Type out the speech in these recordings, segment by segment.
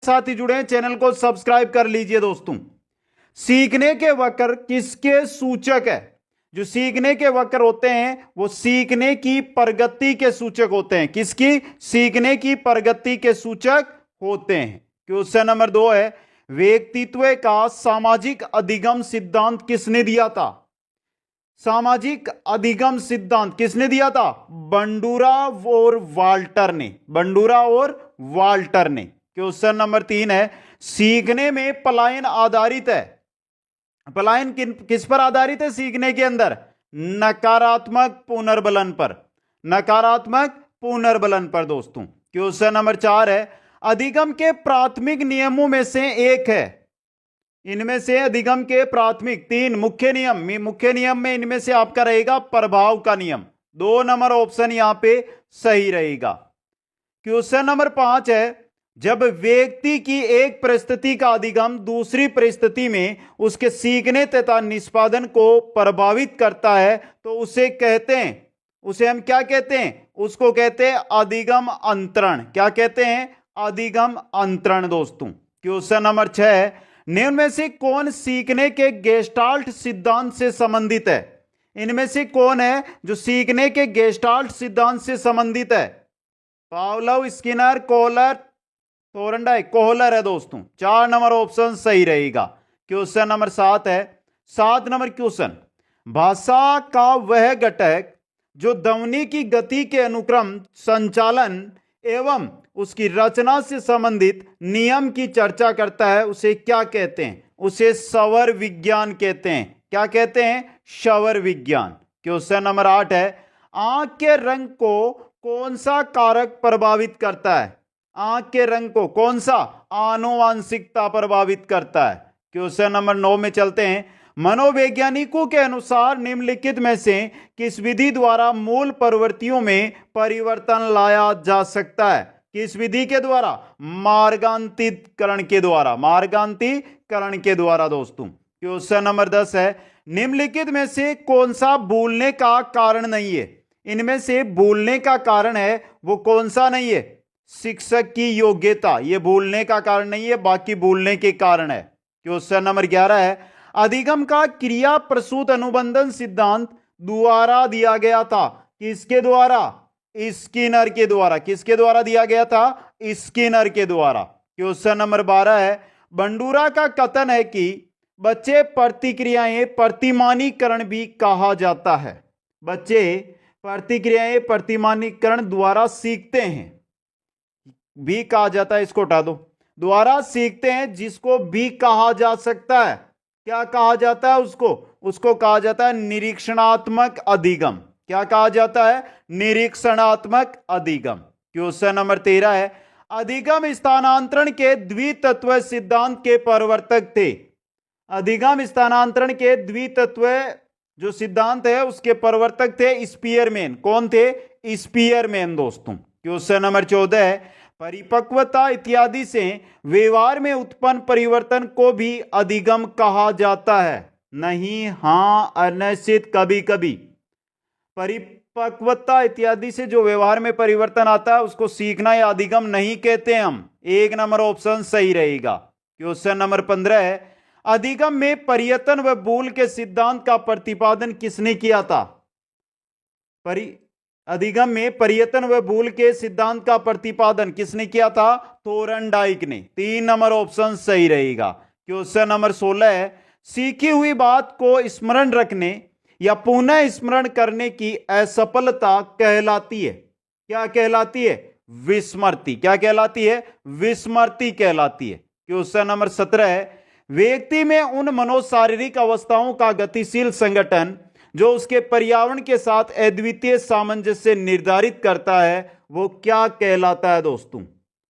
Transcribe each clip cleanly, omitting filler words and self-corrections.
साथ ही जुड़े हैं, चैनल को सब्सक्राइब कर लीजिए दोस्तों। सीखने के वक्र किसके सूचक है? जो सीखने के वक्र होते हैं वो सीखने की प्रगति के सूचक होते हैं। किसकी? सीखने की प्रगति के सूचक होते हैं। क्वेश्चन नंबर 2 है, व्यक्तित्व का सामाजिक अधिगम सिद्धांत किसने दिया था? सामाजिक अधिगम सिद्धांत किसने दिया था? बंडूरा और वाल्टर ने। बंडूरा और वाल्टर ने। क्वेश्चन नंबर 3 है, सीखने में पलायन आधारित है। पलायन किस पर आधारित है सीखने के अंदर? नकारात्मक पुनर्बलन पर। नकारात्मक पुनर्बलन पर दोस्तों। क्वेश्चन नंबर 4 है, अधिगम के प्राथमिक नियमों में से एक है। इनमें से अधिगम के प्राथमिक 3 मुख्य नियम, मुख्य नियम में इनमें से आपका रहेगा प्रभाव का नियम। 2 नंबर ऑप्शन यहां पे सही रहेगा। क्वेश्चन नंबर 5 है, जब व्यक्ति की एक परिस्थिति का अधिगम दूसरी परिस्थिति में उसके सीखने तथा निष्पादन को प्रभावित करता है तो उसे कहते हैं, उसे हम क्या कहते हैं? उसको कहते हैं अधिगम अंतरण। क्या कहते हैं? अधिगम अंतरण दोस्तों। क्वेश्चन नंबर 6 है, निम्न में से कौन सीखने के गेस्टाल्ट सिद्धांत से संबंधित है? इनमें से कौन है जो सीखने के गेस्टाल्ट सिद्धांत से संबंधित है? Pavlov, Skinner, Kohler, Thorndike. Kohler है दोस्तों। 4 नंबर ऑप्शन सही रहेगा। क्वेश्चन नंबर 7 है, 7 नंबर क्वेश्चन, भाषा का वह घटक जो ध्वनि की गति के अनुक्रम, संचालन एवं उसकी रचना से संबंधित नियम की चर्चा करता है उसे क्या कहते हैं? उसे स्वर विज्ञान कहते हैं। क्या कहते हैं? स्वर विज्ञान। क्वेश्चन नंबर 8 है, आंख के रंग को कौन सा कारक प्रभावित करता है? आंख के रंग को कौन सा? आनुवांशिकता प्रभावित करता है। क्वेश्चन नंबर 9 में चलते हैं, मनोवैज्ञानिकों के अनुसार निम्नलिखित में से किस विधि द्वारा मूल प्रवृत्तियों में परिवर्तन लाया जा सकता है? किस विधि के द्वारा? मार्गांतरीकरण के द्वारा। मार्गांतरीकरण के द्वारा दोस्तों। क्वेश्चन नंबर 10 है, निम्नलिखित में से कौन सा भूलने का कारण नहीं है? इनमें से भूलने का कारण है वो कौन सा नहीं है? शिक्षक की योग्यता। ये भूलने का कारण नहीं है, बाकी भूलने के कारण है। क्वेश्चन नंबर 11 है, अधिगम का क्रिया प्रसूत अनुबंधन सिद्धांत द्वारा दिया गया था। किसके द्वारा? स्किनर के द्वारा। किसके द्वारा दिया गया था? स्किनर के द्वारा। क्वेश्चन नंबर 12 है, बंडूरा का कथन है कि बच्चे प्रतिक्रियाएं प्रतिमानीकरण भी कहा जाता है। बच्चे प्रतिक्रियाएं प्रतिमानीकरण द्वारा सीखते हैं, भी कहा जाता है। इसको हटा दो। द्वारा सीखते हैं जिसको भी कहा जा सकता है। क्या कहा जाता है उसको? उसको कहा जाता है निरीक्षणात्मक अधिगम। क्या कहा जाता है? निरीक्षणात्मक अधिगम। क्वेश्चन नंबर 13 है, अधिगम स्थानांतरण के द्वितत्व सिद्धांत के प्रवर्तक थे। अधिगम स्थानांतरण के द्वितत्व जो सिद्धांत है उसके प्रवर्तक थे स्पीयरमैन। कौन थे? स्पीयरमैन दोस्तों। क्वेश्चन नंबर 14 है, परिपक्वता इत्यादि से व्यवहार में उत्पन्न परिवर्तन को भी अधिगम कहा जाता है। नहीं, हां, अनिश्चित, कभी कभी। परिपक्वता इत्यादि से जो व्यवहार में परिवर्तन आता है उसको सीखना या अधिगम नहीं कहते हम। 1 नंबर ऑप्शन सही रहेगा। क्वेश्चन नंबर 15 है, अधिगम में पर्यतन व भूल के सिद्धांत का प्रतिपादन किसने किया था? अधिगम में पर्यतन व भूल के सिद्धांत का प्रतिपादन किसने किया था? थोरनडाइक ने। 3 नंबर ऑप्शन सही रहेगा। क्वेश्चन नंबर 16 है, सीखी हुई बात को स्मरण रखने या पुनः स्मरण करने की असफलता कहलाती है। क्या कहलाती है? विस्मृति। क्या कहलाती है? विस्मृति कहलाती है। क्वेश्चन नंबर 17 है, व्यक्ति में उन मनोशारीरिक अवस्थाओं का गतिशील संगठन जो उसके पर्यावरण के साथ अद्वितीय सामंजस्य निर्धारित करता है वो क्या कहलाता है दोस्तों?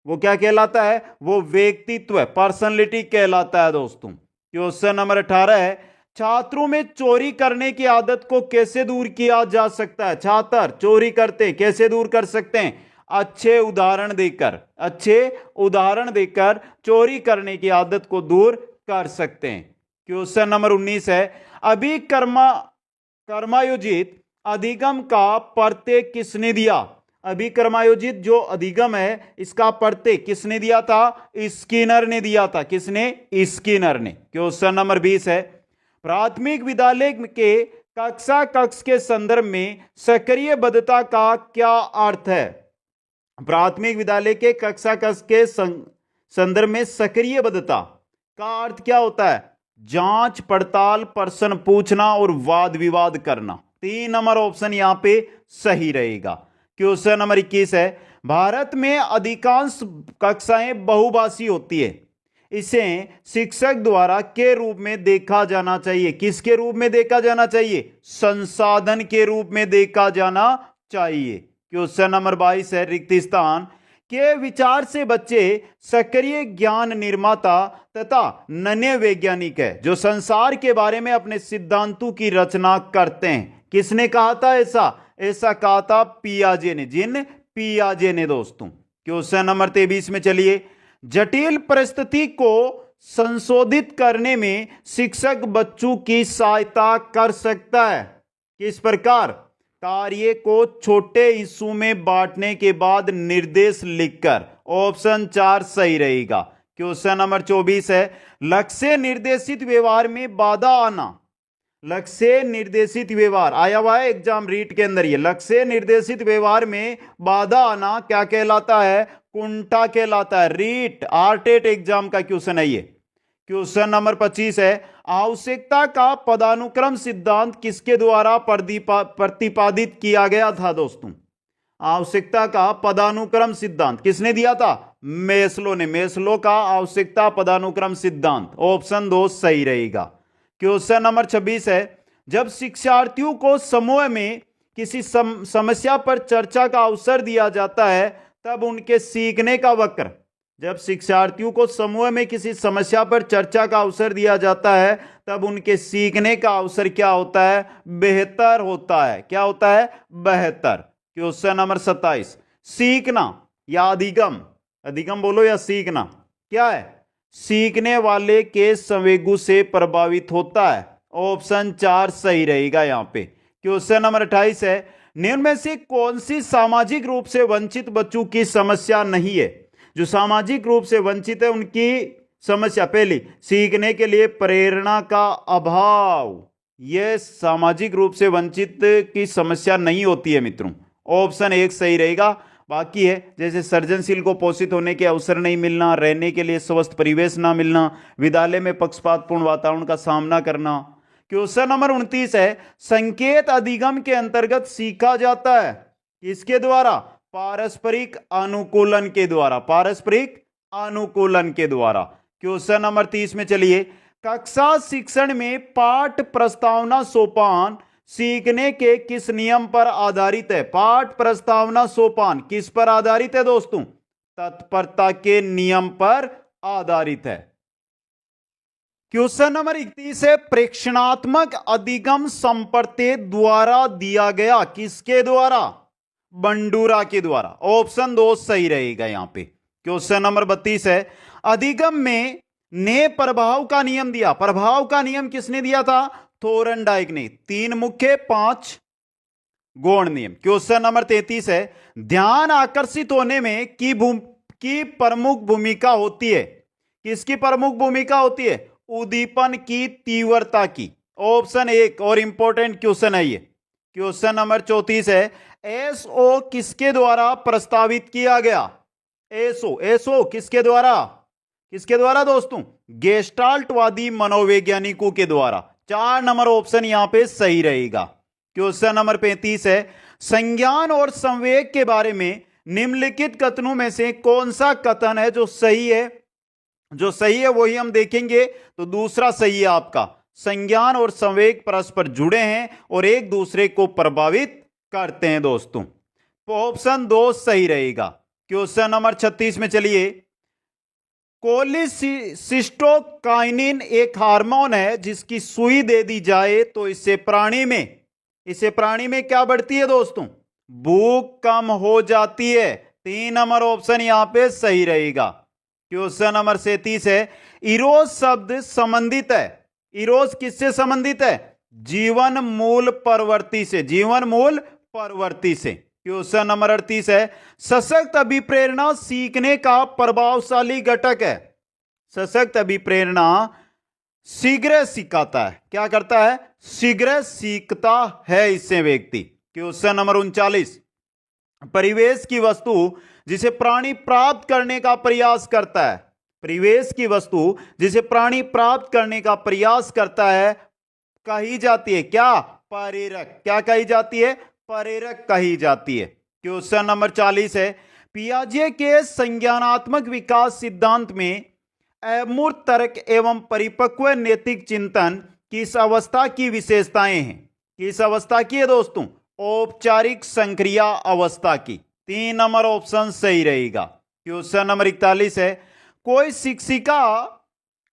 वो क्या कहलाता है? वो व्यक्तित्व, पर्सनैलिटी कहलाता है दोस्तों। क्वेश्चन नंबर 18 है, छात्रों में चोरी करने की आदत को कैसे दूर किया जा सकता है? छात्र चोरी करते कैसे दूर कर सकते हैं? अच्छे उदाहरण देकर। अच्छे उदाहरण देकर चोरी करने की आदत को दूर कर सकते हैं। क्वेश्चन नंबर 19 है, कर्मायोजित अधिगम का प्रत्यय किसने दिया? अभिकर्मायोजित जो अधिगम है इसका प्रत्यय किसने दिया था? स्किनर ने दिया था। किसने? स्किनर ने। क्वेश्चन नंबर 20 है, प्राथमिक विद्यालय के कक्षा कक्ष के संदर्भ में सक्रिय बद्धता का क्या अर्थ है? प्राथमिक विद्यालय के कक्षा कक्ष के संदर्भ में सक्रिय बद्धता का अर्थ क्या होता है? जांच पड़ताल, प्रश्न पूछना और वाद विवाद करना। 3 नंबर ऑप्शन यहां पे सही रहेगा। क्वेश्चन नंबर 21 है, भारत में अधिकांश कक्षाएं बहुभाषी होती है, इसे शिक्षक द्वारा के रूप में देखा जाना चाहिए। किसके रूप में देखा जाना चाहिए? संसाधन के रूप में देखा जाना चाहिए। क्वेश्चन नंबर 22 है, रिक्त स्थान के विचार से बच्चे सक्रिय ज्ञान निर्माता तथा नन्हे वैज्ञानिक है, जो संसार के बारे में अपने सिद्धांतों की रचना करते हैं। किसने कहा था ऐसा? ऐसा कहा था पियाजे ने। जिन पियाजे ने दोस्तों। क्वेश्चन नंबर 23 में चलिए, जटिल परिस्थिति को संशोधित करने में शिक्षक बच्चों की सहायता कर सकता है। किस प्रकार? कार्य को छोटे हिस्सों में बांटने के बाद निर्देश लिखकर। ऑप्शन 4 सही रहेगा। क्वेश्चन नंबर 24 है, लक्ष्य निर्देशित व्यवहार में बाधा आना। लक्ष्य निर्देशित व्यवहार आया हुआ है एग्जाम रीट के अंदर। ये लक्ष्य निर्देशित व्यवहार में बाधा आना क्या कहलाता है? कुंठा कहलाता है। रीट आरटेट एग्जाम का क्वेश्चन है ये। क्वेश्चन नंबर 25 है, आवश्यकता का पदानुक्रम सिद्धांत किसके द्वारा प्रतिपादित किया गया था दोस्तों? आवश्यकता का पदानुक्रम सिद्धांत किसने दिया था? मेस्लो ने। मेस्लो का आवश्यकता पदानुक्रम सिद्धांत। ऑप्शन 2 सही रहेगा। क्वेश्चन नंबर 26 है, जब शिक्षार्थियों को समूह में किसी समस्या पर चर्चा का अवसर दिया जाता है तब उनके सीखने का वक्र। जब शिक्षार्थियों को समूह में किसी समस्या पर चर्चा का अवसर दिया जाता है तब उनके सीखने का अवसर क्या होता है? बेहतर होता है। क्या होता है? बेहतर। क्वेश्चन नंबर 27, सीखना या अधिगम? अधिगम बोलो या सीखना क्या है? सीखने वाले के संवेगों से प्रभावित होता है। ऑप्शन 4 सही रहेगा यहां पे। क्वेश्चन नंबर 28 है, निम्न में से कौन सी सामाजिक रूप से वंचित बच्चों की समस्या नहीं है? जो सामाजिक रूप से वंचित है उनकी समस्या, पहली, सीखने के लिए प्रेरणा का अभाव। यह सामाजिक रूप से वंचित की समस्या नहीं होती है मित्रों। ऑप्शन 1 सही रहेगा। बाकी है जैसे सृजनशील को पोषित होने के अवसर नहीं मिलना, रहने के लिए स्वस्थ परिवेश ना मिलना, विद्यालय में पक्षपातपूर्ण वातावरण का सामना करना। क्वेश्चन नंबर 29 है, संकेत अधिगम के अंतर्गत सीखा जाता है किसके द्वारा? पारस्परिक अनुकूलन के द्वारा। पारस्परिक अनुकूलन के द्वारा। क्वेश्चन नंबर 30 में चलिए, कक्षा शिक्षण में पाठ प्रस्तावना सोपान सीखने के किस नियम पर आधारित है? पाठ प्रस्तावना सोपान किस पर आधारित है दोस्तों? तत्परता के नियम पर आधारित है। क्वेश्चन नंबर 31 है, प्रेक्षणात्मक अधिगम संपर्ते द्वारा दिया गया। किसके द्वारा? बंडूरा के द्वारा। ऑप्शन 2 सही रहेगा यहां पे। क्वेश्चन नंबर 32 है, अधिगम में ने प्रभाव का नियम दिया। प्रभाव का नियम किसने दिया था? थोरनडाइक ने। 3 मुख्य 5 गौण नियम। क्वेश्चन नंबर 33 है, ध्यान आकर्षित होने में की प्रमुख भूमिका होती है। किसकी प्रमुख भूमिका होती है? उद्दीपन की तीव्रता की। ऑप्शन 1 और इंपॉर्टेंट क्वेश्चन है ये। क्वेश्चन नंबर 34 है, एसओ किसके द्वारा प्रस्तावित किया गया? एसओ किसके द्वारा? किसके द्वारा दोस्तों? गेस्टाल्टवादी मनोवैज्ञानिकों के द्वारा। 4 नंबर ऑप्शन यहां पे सही रहेगा। क्वेश्चन नंबर 35 है, संज्ञान और संवेग के बारे में निम्नलिखित कथनों में से कौन सा कथन है जो सही है? जो सही है वही हम देखेंगे। तो दूसरा सही है आपका, संज्ञान और संवेग परस्पर जुड़े हैं और एक दूसरे को प्रभावित करते हैं दोस्तों। तो ऑप्शन 2 सही रहेगा। क्वेश्चन नंबर 36 में चलिए, कोलिसिस्टोकाइनिन एक हार्मोन है जिसकी सुई दे दी जाए तो इससे प्राणी में क्या बढ़ती है दोस्तों? भूख कम हो जाती है। 3 नंबर ऑप्शन यहां पे सही रहेगा। क्वेश्चन नंबर 37 है, इरोज शब्द संबंधित है। इरोज किससे संबंधित है? जीवन मूल प्रवृत्ति से। जीवन मूल प्रवृत्ति से। क्वेश्चन नंबर 38 है, सशक्त अभिप्रेरणा सीखने का प्रभावशाली घटक है। सशक्त अभिप्रेरणा शीघ्र सिखाता है। क्या करता है? शीघ्र सीखता है इससे व्यक्ति। क्वेश्चन नंबर 39, परिवेश की वस्तु जिसे प्राणी प्राप्त करने का प्रयास करता है। परिवेश की वस्तु जिसे प्राणी प्राप्त करने का प्रयास करता है कही जाती है क्या? प्रेरक। क्या कही जाती है? प्रेरक कही जाती है। क्वेश्चन नंबर 40 है, पियाजे के संज्ञानात्मक विकास सिद्धांत में अमूर्त तर्क एवं परिपक्व नैतिक चिंतन किस अवस्था की विशेषताएं हैं? किस अवस्था की है दोस्तों? औपचारिक संक्रिया अवस्था की। 3 नंबर ऑप्शन सही रहेगा। क्वेश्चन नंबर 41 है, कोई शिक्षिका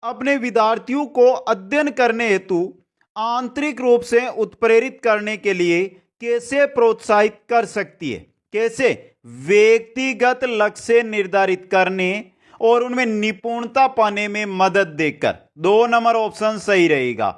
अपने विद्यार्थियों को अध्ययन करने हेतु आंतरिक रूप से उत्प्रेरित करने के लिए कैसे प्रोत्साहित कर सकती है? कैसे? व्यक्तिगत लक्ष्य निर्धारित करने और उनमें निपुणता पाने में मदद देकर। 2 नंबर ऑप्शन सही रहेगा।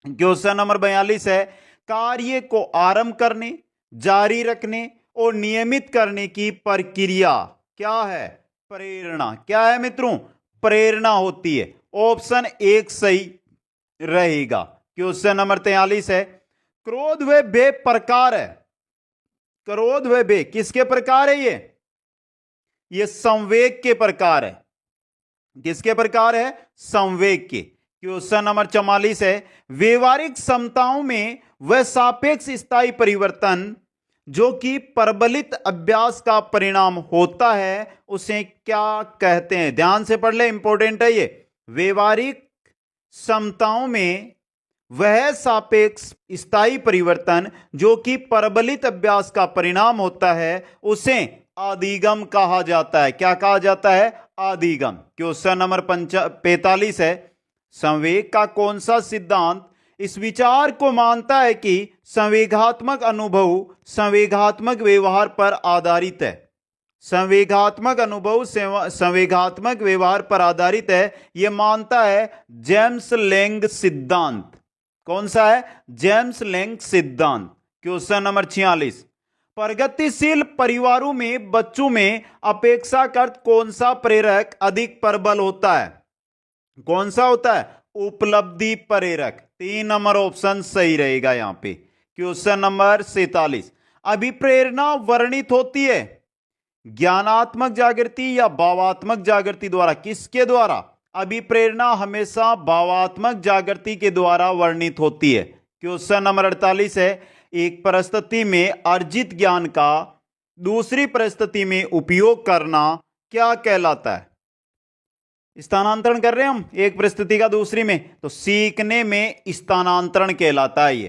क्वेश्चन नंबर 42 है, कार्य को आरंभ करने, जारी रखने और नियमित करने की प्रक्रिया क्या है? प्रेरणा। क्या है मित्रों? प्रेरणा होती है। ऑप्शन 1 सही रहेगा। क्वेश्चन नंबर 43 है, क्रोध व भय प्रकार है। क्रोध व भय किसके प्रकार है? ये संवेग के प्रकार है। किसके प्रकार है? संवेग के। क्वेश्चन नंबर 44 है, व्यवहारिक क्षमताओं में वह सापेक्ष स्थायी परिवर्तन जो कि प्रबलित अभ्यास का परिणाम होता है उसे क्या कहते हैं? ध्यान से पढ़ ले, इंपॉर्टेंट है ये। व्यवहारिक क्षमताओं में वह सापेक्ष स्थायी परिवर्तन जो कि प्रबलित अभ्यास का परिणाम होता है उसे अधिगम कहा जाता है। क्या कहा जाता है? अधिगम। क्वेश्चन नंबर 45 है, संवेग का कौन सा सिद्धांत इस विचार को मानता है कि संवेगात्मक अनुभव संवेगात्मक व्यवहार पर आधारित है? संवेगात्मक अनुभव संवेगात्मक व्यवहार पर आधारित है, यह मानता है जेम्स लैंग सिद्धांत। कौन सा है? जेम्स लैंग सिद्धांत। क्वेश्चन नंबर 46, प्रगतिशील परिवारों में बच्चों में अपेक्षाकृत कौन सा प्रेरक अधिक प्रबल होता है? कौन सा होता है? उपलब्धि प्रेरक। 3 नंबर ऑप्शन सही रहेगा यहां पे। क्वेश्चन नंबर 47, अभिप्रेरणा वर्णित होती है ज्ञानात्मक जागृति या भावात्मक जागृति द्वारा? किसके द्वारा? अभिप्रेरणा हमेशा भावात्मक जागृति के द्वारा वर्णित होती है। क्वेश्चन नंबर 48 है, एक परिस्थिति में अर्जित ज्ञान का दूसरी परिस्थिति में उपयोग करना क्या कहलाता है? स्थानांतरण कर रहे हैं हम एक परिस्थिति का दूसरी में, तो सीखने में स्थानांतरण कहलाता है ये।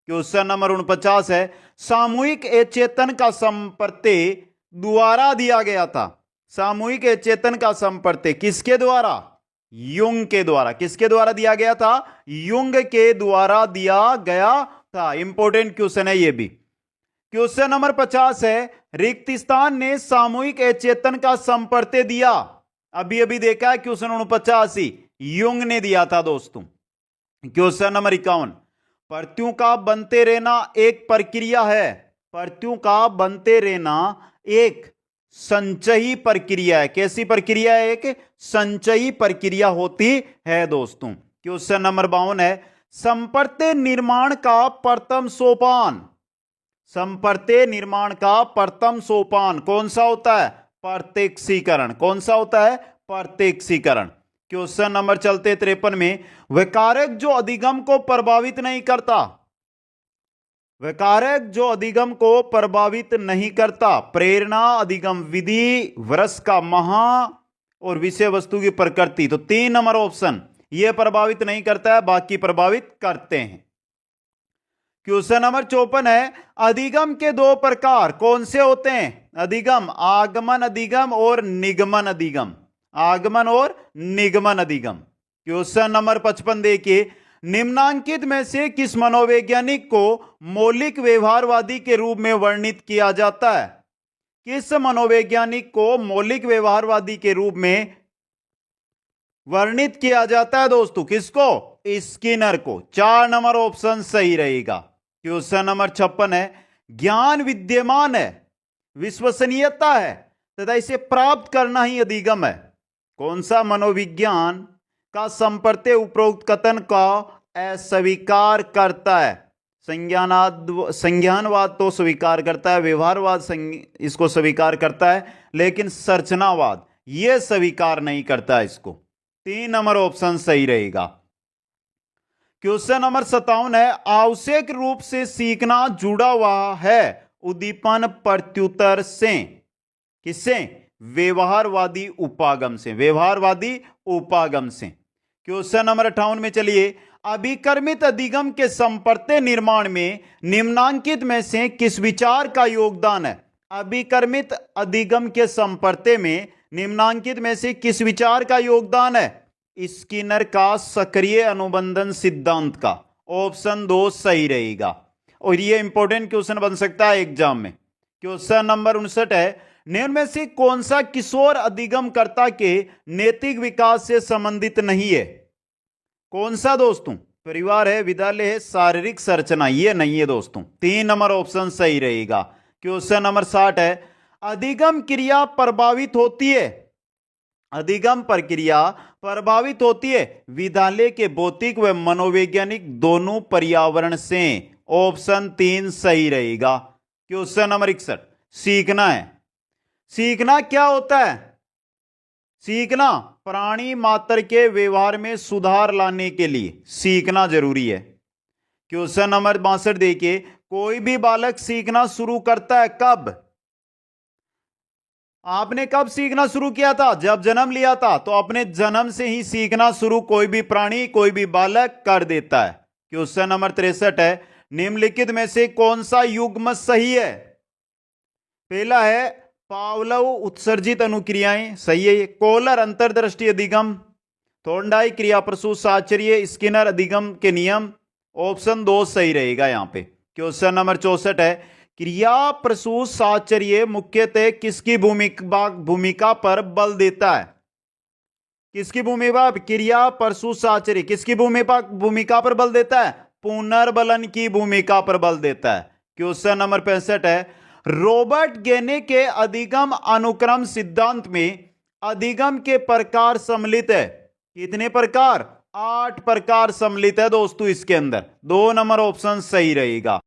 क्वेश्चन नंबर 49 है, सामूहिक अचेतन का संपर्ते द्वारा दिया गया था। सामूहिक अचेतन का संपर्ते किसके द्वारा? युंग के द्वारा। किसके द्वारा दिया गया था? युंग के द्वारा दिया गया था। इंपॉर्टेंट क्वेश्चन है ये भी। क्वेश्चन नंबर 50 है, रिक्त स्थान ने सामूहिक अचेतन का संपर्ते दिया। अभी अभी देखा है क्वेश्चन 49 युंग ने दिया था दोस्तों। क्वेश्चन नंबर 51, प्रत्ययों का बनते रहना एक प्रक्रिया है। प्रत्ययों का बनते रहना एक संचयी प्रक्रिया है। कैसी प्रक्रिया है? एक संचयी प्रक्रिया होती है दोस्तों। क्वेश्चन नंबर 52 है, संपर्ते निर्माण का प्रथम सोपान। संपर्ते निर्माण का प्रथम सोपान कौन सा होता है? प्रत्यक्षीकरण। कौन सा होता है? प्रत्यक्षीकरण। क्वेश्चन नंबर चलते 53 में, वह कारक जो अधिगम को प्रभावित नहीं करता। वह कारक जो अधिगम को प्रभावित नहीं करता। प्रेरणा, अधिगम विधि, वर्ष का महा और विषय वस्तु की प्रकृति। तो 3 नंबर ऑप्शन, यह प्रभावित नहीं करता है, बाकी प्रभावित करते हैं। क्वेश्चन नंबर 54 है, अधिगम के 2 प्रकार कौन से होते हैं? अधिगम, आगमन अधिगम और निगमन अधिगम। आगमन और निगमन अधिगम। क्वेश्चन नंबर 55 देखिए, निम्नांकित में से किस मनोवैज्ञानिक को मौलिक व्यवहारवादी के रूप में वर्णित किया जाता है? किस मनोवैज्ञानिक को मौलिक व्यवहारवादी के रूप में वर्णित किया जाता है दोस्तों? किसको? स्किनर को। 4 नंबर ऑप्शन सही रहेगा। क्वेश्चन नंबर 56 है, ज्ञान विद्यमान है विश्वसनीयता है तथा इसे प्राप्त करना ही अधिगम है। कौन सा मनोविज्ञान का संप्रत्य उपरोक्त कथन का अस्वीकार करता है? संज्ञानवाद तो स्वीकार करता है, व्यवहारवाद इसको स्वीकार करता है, लेकिन संरचनावाद यह स्वीकार नहीं करता इसको। 3 नंबर ऑप्शन सही रहेगा। क्वेश्चन नंबर 57 है, आवश्यक रूप से सीखना जुड़ा हुआ है उद्दीपन प्रत्युत्तर से। किससे? व्यवहारवादी उपागम से। व्यवहारवादी उपागम से। क्वेश्चन नंबर 58 में चलिए, अभिकर्मित अधिगम के संप्रत्य निर्माण में निम्नांकित में से किस विचार का योगदान है? अभिकर्मित अधिगम के संप्रत्य में निम्नांकित में से किस विचार का योगदान है? स्किनर का सक्रिय अनुबंधन सिद्धांत का। ऑप्शन 2 सही रहेगा और यह इंपॉर्टेंट क्वेश्चन बन सकता है एग्जाम में। क्वेश्चन नंबर 59 है, निम्न में से कौन सा किशोर अधिगमकर्ता के नैतिक विकास से संबंधित नहीं है? कौन सा दोस्तों? परिवार है, विद्यालय है, शारीरिक संरचना। ये नहीं है दोस्तों। 3 नंबर ऑप्शन सही रहेगा। क्वेश्चन नंबर 60 है, अधिगम क्रिया प्रभावित होती है, अधिगम प्रक्रिया प्रभावित होती है विद्यालय के भौतिक व मनोवैज्ञानिक दोनों पर्यावरण से। ऑप्शन 3 सही रहेगा। क्वेश्चन नंबर 61, सीखना है। सीखना क्या होता है? सीखना प्राणी मात्र के व्यवहार में सुधार लाने के लिए सीखना जरूरी है। क्वेश्चन नंबर 62 देखिए, कोई भी बालक सीखना शुरू करता है कब? आपने कब सीखना शुरू किया था? जब जन्म लिया था। तो अपने जन्म से ही सीखना शुरू कोई भी प्राणी, कोई भी बालक कर देता है। क्वेश्चन नंबर 63 है, निम्नलिखित में से कौन सा युग्म सही है? पहला है पावलोव उत्सर्जित अनुक्रियाएं, सही है। कोहलर अंतर्दृष्टि अधिगम, थोर्नडाई क्रिया प्रसूत साहचर्य, स्किनर अधिगम के नियम। ऑप्शन 2 सही रहेगा यहां पे। क्वेश्चन नंबर 64 है, क्रिया प्रसूत साहचर्य मुख्यतः किसकी भूमिका पर बल देता है? किसकी भूमिका? क्रिया प्रसूत साहचर्य किसकी भूमिका पर बल देता है? पुनर्बलन की भूमिका पर बल देता है। क्वेश्चन नंबर 65 है, रॉबर्ट गेने के अधिगम अनुक्रम सिद्धांत में अधिगम के प्रकार सम्मिलित है। कितने प्रकार? 8 प्रकार सम्मिलित है दोस्तों इसके अंदर। 2 नंबर ऑप्शन सही रहेगा।